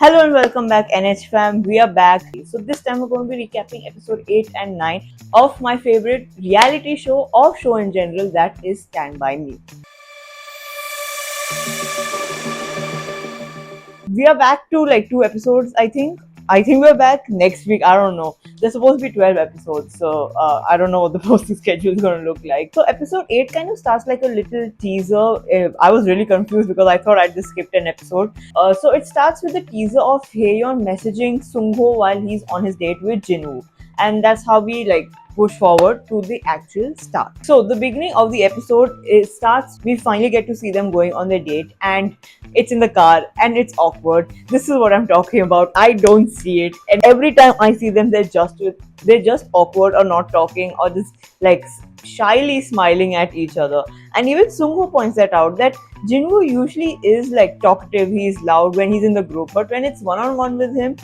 Hello and welcome back, NH fam. We are back. So this time we're going to be recapping episode 8 and 9 of my favorite reality show or show in general, that is Stand By Me. We are back to like 2 episodes, I think. I think we're back next week. I don't know. There's supposed to be 12 episodes, so I don't know what the posting schedule is going to look like. So episode 8 kind of starts like a little teaser. I was really confused because I thought I'd just skipped an episode. So it starts with a teaser of Hyeyeon messaging Seungho while he's on his date with Jinwoo, and that's how we like push forward to the actual start. So the beginning of the episode starts. We finally get to see them going on their date, and it's in the car and it's awkward. This is what I'm talking about. I don't see it, and every time I see them, they're just awkward or not talking or just like shyly smiling at each other. And even Seungho points that out, that Jinwoo usually is like talkative, he's loud when he's in the group, but when it's one-on-one with him,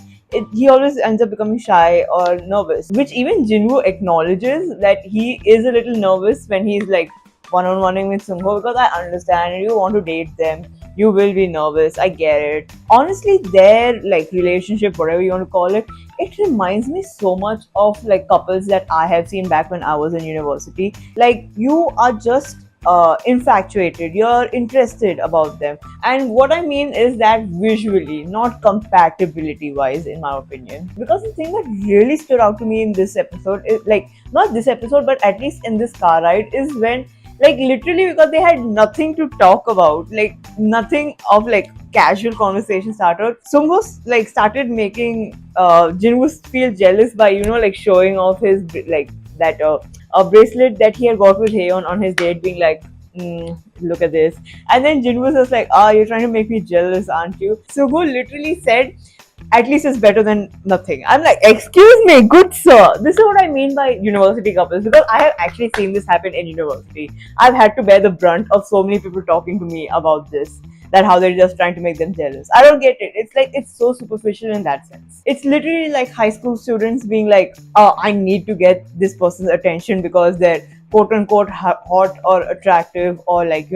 he always ends up becoming shy or nervous, which even Jinwoo acknowledges that he is a little nervous when he's like one-on-oneing with Seungho, because I understand you want to date them, you will be nervous, I get it. Honestly, their like relationship, whatever you want to call it, it reminds me so much of like couples that I have seen back when I was in university. Like, you are just infatuated, you're interested about them. And what I mean is that visually, not compatibility wise, in my opinion. Because the thing that really stood out to me in this episode is like, not this episode, but at least in this car ride, is when like literally, because they had nothing to talk about, like nothing of like casual conversation started. Seungho like started making Jinwoo feel jealous by like showing off his like that a bracelet that he had got with Hyeyeon on his date, being like, look at this. And then Jinwoo was like, you're trying to make me jealous, aren't you? Seungho literally said, at least it's better than nothing. I'm like, excuse me, good sir. This is what I mean by university couples, because I have actually seen this happen in university. I've had to bear the brunt of so many people talking to me about this, that how they're just trying to make them jealous. I don't get it. It's like, it's so superficial in that sense. It's literally like high school students being like, I need to get this person's attention because they're quote unquote hot or attractive, or like,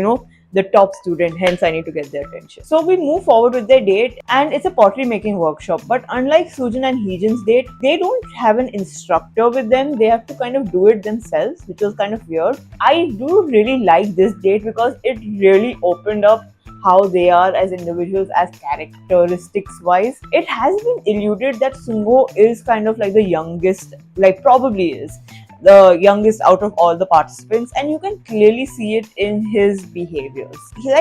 the top student, hence I need to get their attention. So we move forward with their date, and it's a pottery making workshop. But unlike Sujin and Heejin's date, they don't have an instructor with them. They have to kind of do it themselves, which was kind of weird. I do really like this date because it really opened up how they are as individuals, as characteristics wise. It has been alluded that Seungho is kind of like the youngest, like probably is the youngest out of all the participants, and you can clearly see it in his behaviors.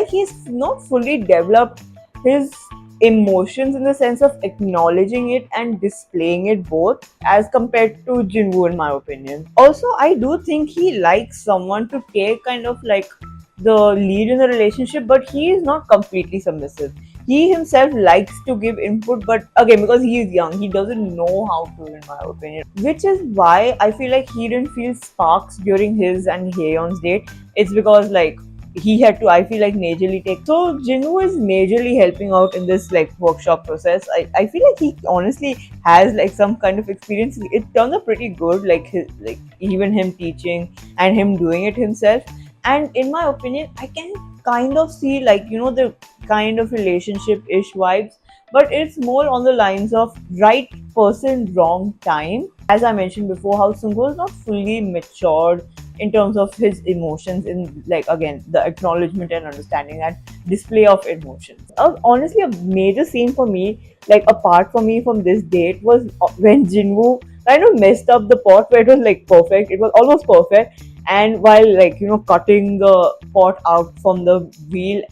He's not fully developed his emotions in the sense of acknowledging it and displaying it both, as compared to Jinwoo, in my opinion. Also, I do think he likes someone to take kind of like the lead in the relationship, but he is not completely submissive. He himself likes to give input, but again, because he is young, he doesn't know how to, in my opinion. Which is why I feel like he didn't feel sparks during his and Hyeyeon's date. It's because like he had to, I feel like, majorly take. So Jinwoo is majorly helping out in this like workshop process. I feel like he honestly has like some kind of experience. It turns out pretty good, like his, like even him teaching and him doing it himself. And in my opinion, I can kind of see like the kind of relationship-ish vibes, but it's more on the lines of right person, wrong time. As I mentioned before, how Seungho is not fully matured in terms of his emotions, in like again the acknowledgement and understanding and display of emotions. Honestly, a major scene for me, like apart from me from this date, was when Jinwoo kind of messed up the pot where it was like perfect. It was almost perfect, and while like cutting the pot out from the wheel,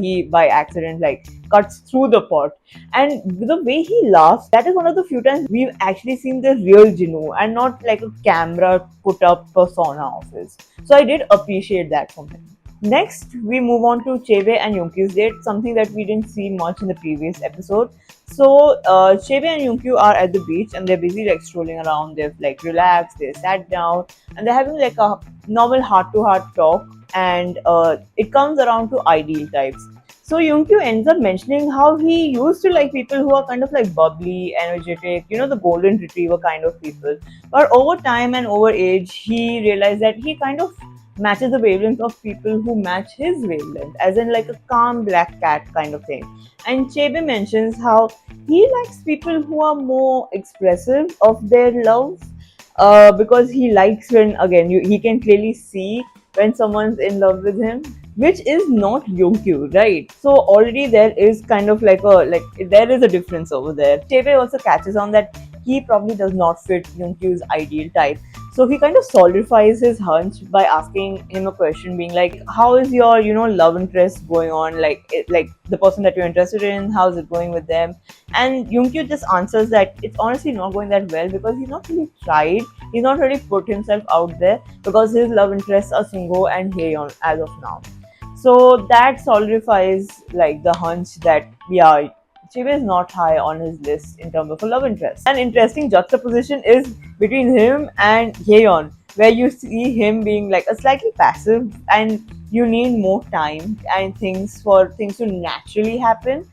he by accident like cuts through the pot. And the way he laughs, that is one of the few times we've actually seen the real Jinwoo and not like a camera put up persona of his. So I did appreciate that from him. Next, we move on to Chebe and Yoonkyu's date, something that we didn't see much in the previous episode. So, Chebe and Yoonkyu are at the beach and they're busy like strolling around. They've like relaxed, they sat down, and they're having like a normal heart-to-heart talk. And it comes around to ideal types. So Yoonkyu ends up mentioning how he used to like people who are kind of like bubbly, energetic, the golden retriever kind of people. But over time and over age, he realized that he kind of matches the wavelength of people who match his wavelength, as in like a calm black cat kind of thing. And Chebe mentions how he likes people who are more expressive of their love, because he likes when, again, he can clearly see when someone's in love with him, which is not Yonkyu, right? So already there is kind of like there is a difference over there. Tebe also catches on that he probably does not fit Yonkyu's ideal type. So he kind of solidifies his hunch by asking him a question, being like, "How is your, love interest going on? Like the person that you're interested in, how's it going with them?" And Yonkyu just answers that it's honestly not going that well because he's not really tried. He's not really put himself out there because his love interests are Seungho and Hyeyeon as of now. So that solidifies like the hunch that, yeah, Chibe is not high on his list in terms of a love interest. An interesting juxtaposition is between him and Hyeyeon, where you see him being like a slightly passive and you need more time and things for things to naturally happen,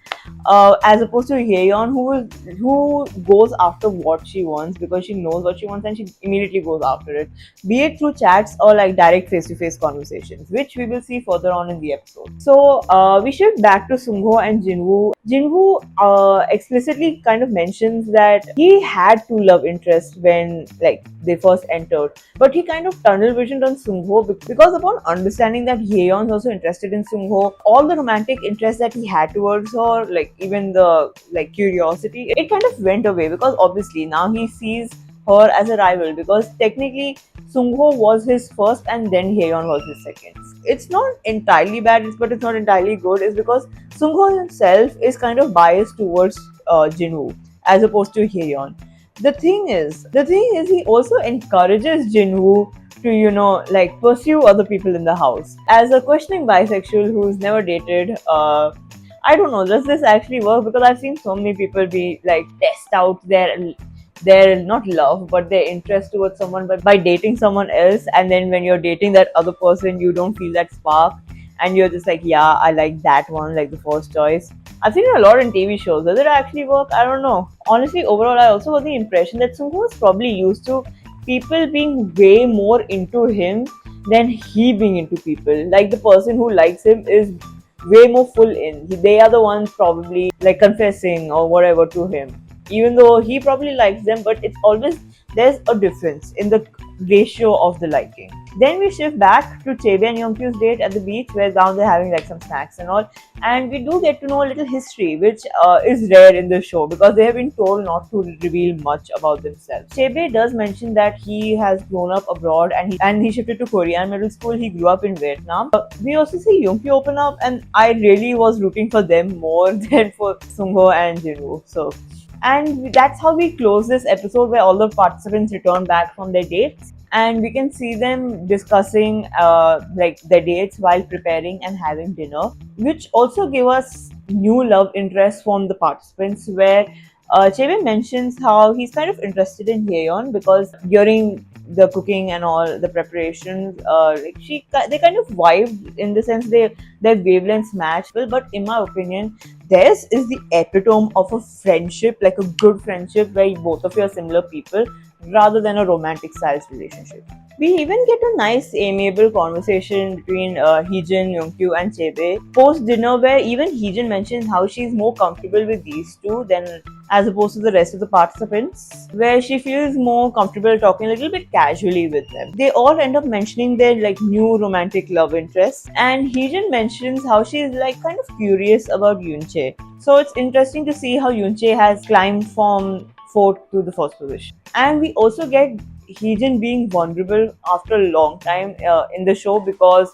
as opposed to Hyeyeon, who goes after what she wants because she knows what she wants and she immediately goes after it, be it through chats or like direct face-to-face conversations, which we will see further on in the episode. So we shift back to Seungho and Jinwoo. Jinwoo explicitly kind of mentions that he had two love interests when like they first entered, but he kind of tunnel visioned on Seungho because upon understanding that Hyeyeon is also interested in Seungho, all the romantic interest that he had towards her, like even the like curiosity, it kind of went away because obviously now he sees her as a rival because technically Seungho was his first and then Hyeyeon was his second. It's not entirely bad, but it's not entirely good. Is because Seungho himself is kind of biased towards Jinwoo as opposed to Hyeyeon. The thing is, he also encourages Jinwoo to, like pursue other people in the house. As a questioning bisexual who's never dated, I don't know, does this actually work? Because I've seen so many people be like test out their not love but their interest towards someone by dating someone else, and then when you're dating that other person you don't feel that spark and you're just like, yeah, I like that one, like the first choice. I've seen it a lot in TV shows. Does it actually work? I don't know. Honestly, overall I also got the impression that Sungho was probably used to people being way more into him than he being into people. Like the person who likes him is way more full in. They are the ones probably like confessing or whatever to him, even though he probably likes them, but it's always there's a difference in the ratio of the liking. Then we shift back to Chebe and Yongkyu's date at the beach, where down they're having like some snacks and all, and we do get to know a little history, which is rare in the show because they have been told not to reveal much about themselves. Chebe does mention that he has grown up abroad and he shifted to Korean middle school. He grew up in Vietnam. We also see Yonkyu open up, and I really was rooting for them more than for Seungho and Jinwoo. So and that's how we close this episode, where all the participants return back from their dates and we can see them discussing like their dates while preparing and having dinner, which also give us new love interest from the participants, where Chebe mentions how he's kind of interested in Hyeyeon because during the cooking and all the preparation, like they kind of vibed in the sense their wavelengths match well. But in my opinion, this is the epitome of a friendship, like a good friendship where both of you are similar people rather than a romantic styles relationship. We even get a nice amiable conversation between Heejin, Youngkyu and Chebe post dinner, where even Heejin mentions how she's more comfortable with these two than as opposed to the rest of the participants, where she feels more comfortable talking a little bit casually with them. They all end up mentioning their like new romantic love interests, and Heejin mentions how she's like kind of curious about Yoonchae. So it's interesting to see how Yoonchae has climbed from fourth to the first position. And we also get Heejin being vulnerable after a long time in the show, because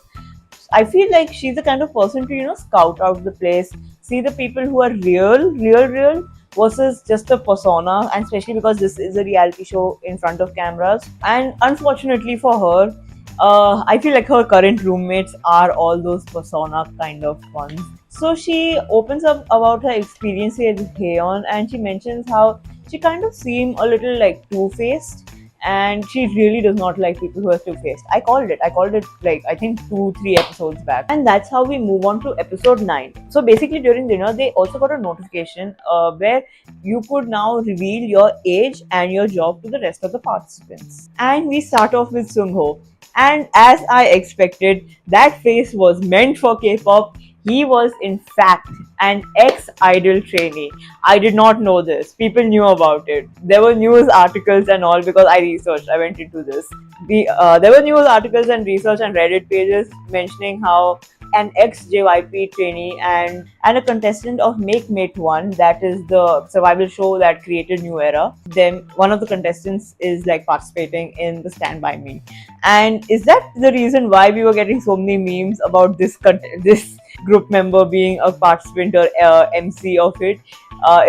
I feel like she's the kind of person to, scout out the place, see the people who are real, versus just a persona, and especially because this is a reality show in front of cameras. And unfortunately for her, I feel like her current roommates are all those persona kind of ones. So she opens up about her experience here with Hyeyeon, and she mentions how she kind of seemed a little like two-faced, and she really does not like people who are two-faced. I called it like I think 2-3 episodes back. And that's how we move on to episode 9. So basically during dinner they also got a notification where you could now reveal your age and your job to the rest of the participants. And we start off with Seungho. And as I expected, that face was meant for K-pop. He was in fact an ex-idol trainee. I did not know this. People knew about it. There were news articles and all because I researched. I went into this. There were news articles and research and Reddit pages mentioning how an ex JYP trainee and a contestant of Make Mate 1, that is the survival show that created New Era. Then one of the contestants is like participating in the Stand By Me. And is that the reason why we were getting so many memes about this group member being a participant or MC of it?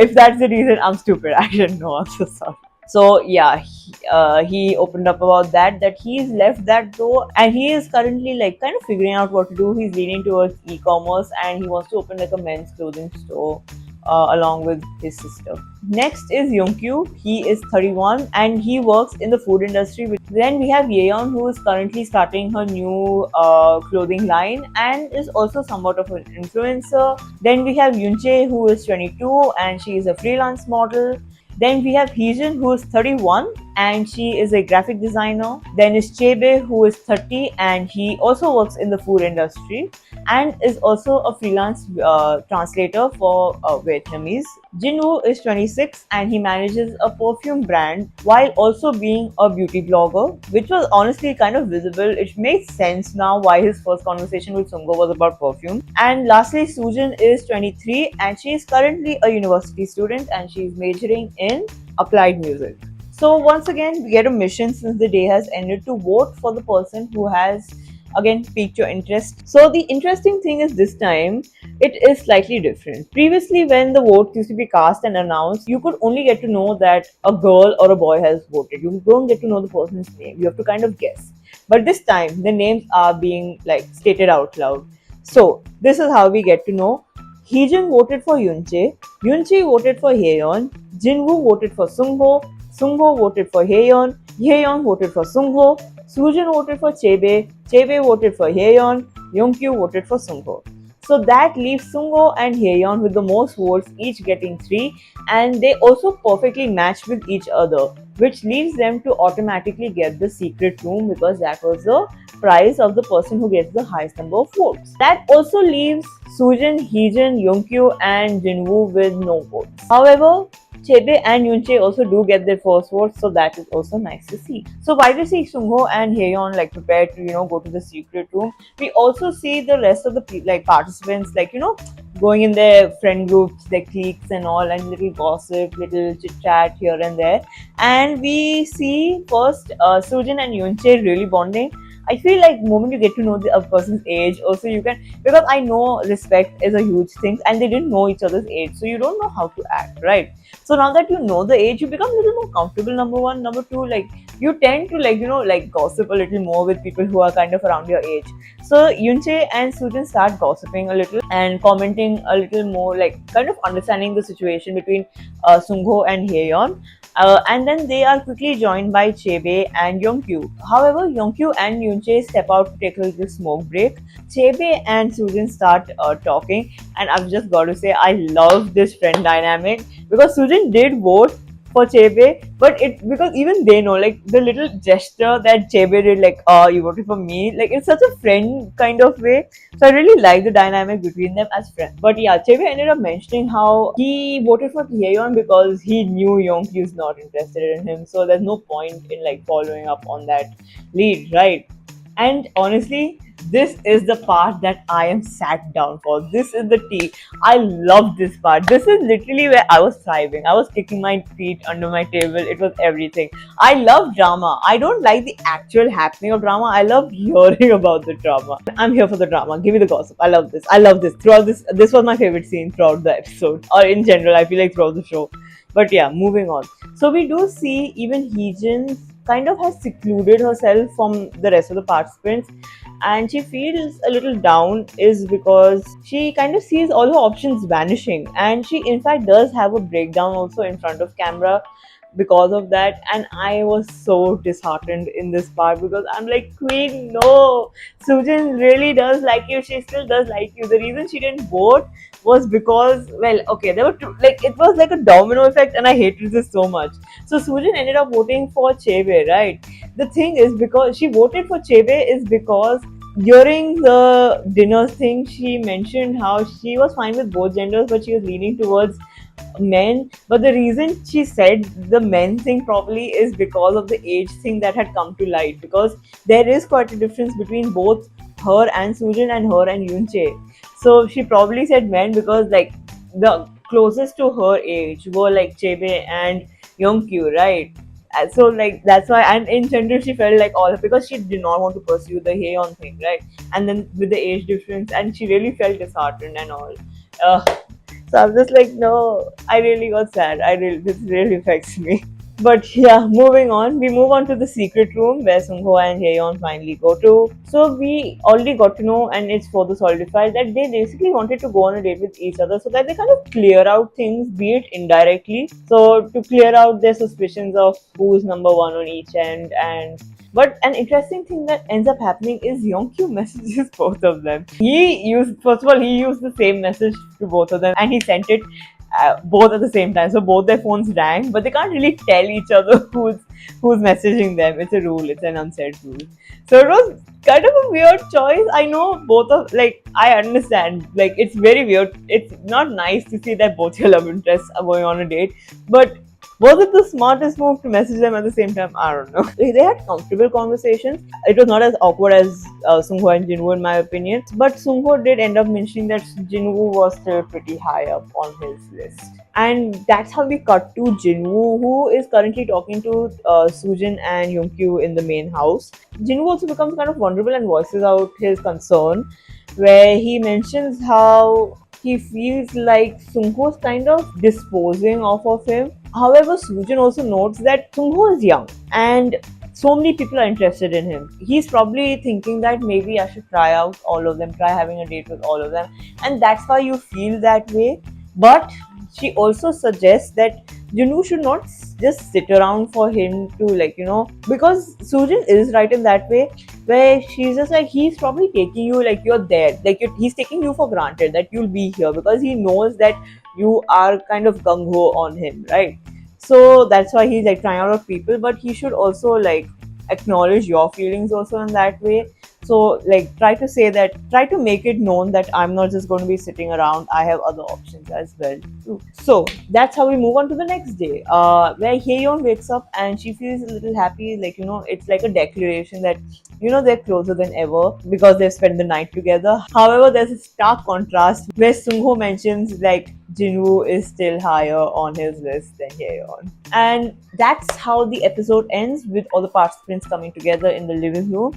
If that's the reason, I'm stupid. I didn't know. I'm so sorry. So yeah, he opened up about that he's left that though, and he is currently like kind of figuring out what to do. He's leaning towards e-commerce and he wants to open like a men's clothing store along with his sister. Next is Youngkyu. He is 31 and he works in the food industry. Then we have Hyeyeon, who is currently starting her new clothing line and is also somewhat of an influencer. Then we have Yoonchae, who is 22 and she is a freelance model. Then we have Hyejeon, who is 31 and she is a graphic designer. Then is Chebe, who is 30 and he also works in the food industry and is also a freelance translator for Vietnamese. Jinwoo is 26 and he manages a perfume brand while also being a beauty blogger, which was honestly kind of visible. It makes sense now why his first conversation with Seungho was about perfume. And lastly, Soojin is 23 and she is currently a university student and she is majoring in applied music. So once again, we get a mission since the day has ended to vote for the person who has again piqued your interest. So the interesting thing is this time it is slightly different. Previously, when the vote used to be cast and announced, you could only get to know that a girl or a boy has voted. You don't get to know the person's name. You have to kind of guess. But this time, the names are being like stated out loud. So this is how we get to know. Heejun voted for Yoonchae, Yoonchae voted for Hyeyeon, Jinwoo voted for Seungho, Seungho voted for Hyeyeon, Hyeyeon voted for Seungho, Soojin voted for Chebe, Chebe voted for Hyeyeon, Youngkyu voted for Seungho. So that leaves Seungho and Hyeyeon with the most votes, each getting 3, and they also perfectly match with each other, which leaves them to automatically get the secret room because that was the prize of the person who gets the highest number of votes. That also leaves Soojin, Heejun, Youngkyu, and Jinwoo with no votes. However, Chebe and Yoonchae also do get their first vote, so that is also nice to see. So while we see Seungho and Hyeyeon like prepared to go to the secret room, we also see the rest of the participants going in their friend groups, their cliques and all, and little gossip, little chit chat here and there. And we see first Soojin and Yoonchae really bonding. I feel like the moment you get to know a person's age, also you can, because I know respect is a huge thing and they didn't know each other's age, so you don't know how to act, right? So now that you know the age, you become a little more comfortable, number one. Number two, like you tend to gossip a little more with people who are kind of around your age. So Yoonchae and Soojin start gossiping a little and commenting a little more, like kind of understanding the situation between Seungho and Hyeyeon. And then they are quickly joined by Chebe and Youngkyu. However, Youngkyu and Yoonchae step out to take a little smoke break. Chebe and Soojin start talking, and I've just got to say I love this friend dynamic because Soojin did vote for Chebe, but it because even they know like the little gesture that Chebe did, like you voted for me, like it's such a friend kind of way. So I really like the dynamic between them as friends. But yeah, Chebe ended up mentioning how he voted for Hyeyeon because he knew Youngkyu is not interested in him. So there's no point in like following up on that lead, right? And honestly, this is the part that I am sat down for. This is the tea. I love this part. This is literally where I was thriving. I was kicking my feet under my table. It was everything. I love drama. I don't like the actual happening of drama. I love hearing about the drama. I'm here for the drama. Give me the gossip. I love this. I love this. Throughout this was my favorite scene throughout the episode. Or in general, I feel like throughout the show. But yeah, moving on. So we do see even Heejin kind of has secluded herself from the rest of the participants and she feels a little down is because she kind of sees all her options vanishing and she in fact does have a breakdown also in front of camera because of that. And I was so disheartened in this part because I'm like, Queen, no, Soojin really does like you. She still does like you. The reason she didn't vote was because, well, okay, there were two, like it was like a domino effect, and I hated this so much. So Sujin ended up voting for Chebe, right? The thing is, because she voted for Chebe is because during the dinner thing, she mentioned how she was fine with both genders, but she was leaning towards men. But the reason she said the men thing probably is because of the age thing that had come to light. Because there is quite a difference between both her and Sujin and her and Yunche. So she probably said men because like the closest to her age were like Chebe and Youngkyu, right? And so like that's why, and in general she felt like all because she did not want to pursue the Hyeyeon thing, right? And then with the age difference, and she really felt disheartened and all. Uh, so I'm just like, no, I really got sad. This really affects me. But yeah, moving on, we move on to the secret room where Seungho and Hyeyeon finally go to. So we already got to know, and it's further solidified that they basically wanted to go on a date with each other so that they kind of clear out things, be it indirectly. So to clear out their suspicions of who's number one on each end, and but an interesting thing that ends up happening is Youngkyu messages both of them. First of all, he used the same message to both of them, and he sent it both at the same time. So both their phones rang, but they can't really tell each other who's messaging them. It's a rule. It's an unsaid rule. So it was kind of a weird choice. I know both of like I understand. Like it's very weird. It's not nice to see that both your love interests are going on a date, but was it the smartest move to message them at the same time? I don't know. They had comfortable conversations. It was not as awkward as Seungho and Jinwoo, in my opinion. But Seungho did end up mentioning that Jinwoo was still pretty high up on his list. And that's how we cut to Jinwoo, who is currently talking to Sujin and Youngkyu in the main house. Jinwoo also becomes kind of vulnerable and voices out his concern, where he mentions how he feels like Seungho's kind of disposing of him. However, Sujin also notes that Seungho is young and so many people are interested in him. He's probably thinking that maybe I should try out all of them, try having a date with all of them, and that's why you feel that way. But she also suggests that Jinwoo should not just sit around for him to, like, because Sujin is right in that way, where she's just like, he's probably taking you like you're there, like he's taking you for granted that you'll be here because he knows that you are kind of gung ho on him, right? So that's why he's like trying out of people, but he should also like acknowledge your feelings also in that way. So like try to make it known that I'm not just going to be sitting around, I have other options as well too. So that's how we move on to the next day, where Hyeyeon wakes up and she feels a little happy, like it's like a declaration that they're closer than ever because they've spent the night together. However, there's a stark contrast where Seungho mentions like Jinwoo is still higher on his list than Hyeyeon. And that's how the episode ends, with all the participants coming together in the living room.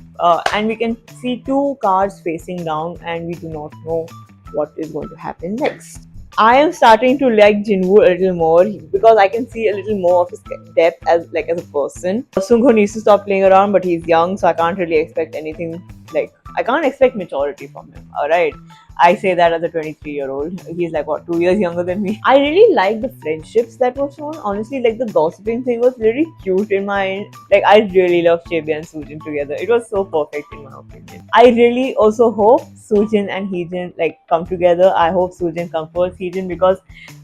And we can see two cards facing down, and we do not know what is going to happen next. I am starting to like Jinwoo a little more because I can see a little more of his depth as a person. Seungho needs to stop playing around, but he's young, so I can't really expect anything. Like I can't expect maturity from him. All right, I say that as a 23-year-old. He's like what, 2 years younger than me. I really like the friendships that were shown. Honestly, like the gossiping thing was really cute in my like. I really love Chebe and Sujin together. It was so perfect in my opinion. I really also hope Sujin and Heejin like come together. I hope Sujin comforts Heejin because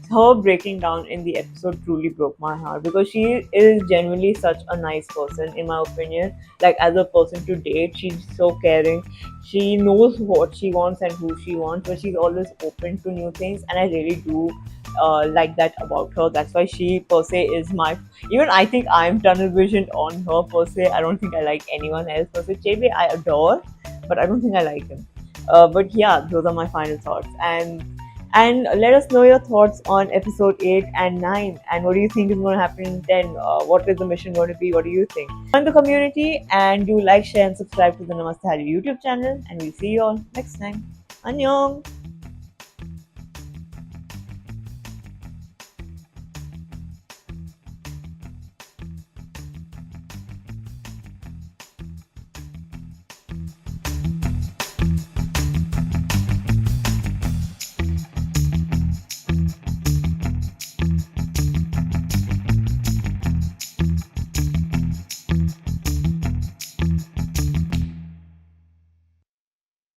her breaking down in the episode truly broke my heart, because she is genuinely such a nice person in my opinion. Like as a person to date, she's so caring. She knows what she wants and who she wants, but she's always open to new things, and I really do like that about her. That's why she per se is my, even I think I'm tunnel visioned on her per se. I don't think I like anyone else per se. Chebe I adore, but I don't think I like him. But yeah, those are my final thoughts. And let us know your thoughts on episode 8 and 9. And what do you think is going to happen in 10? What is the mission going to be? What do you think? Join the community and do like, share, and subscribe to the Namaste Hallyu YouTube channel. And we'll see you all next time. Annyeong!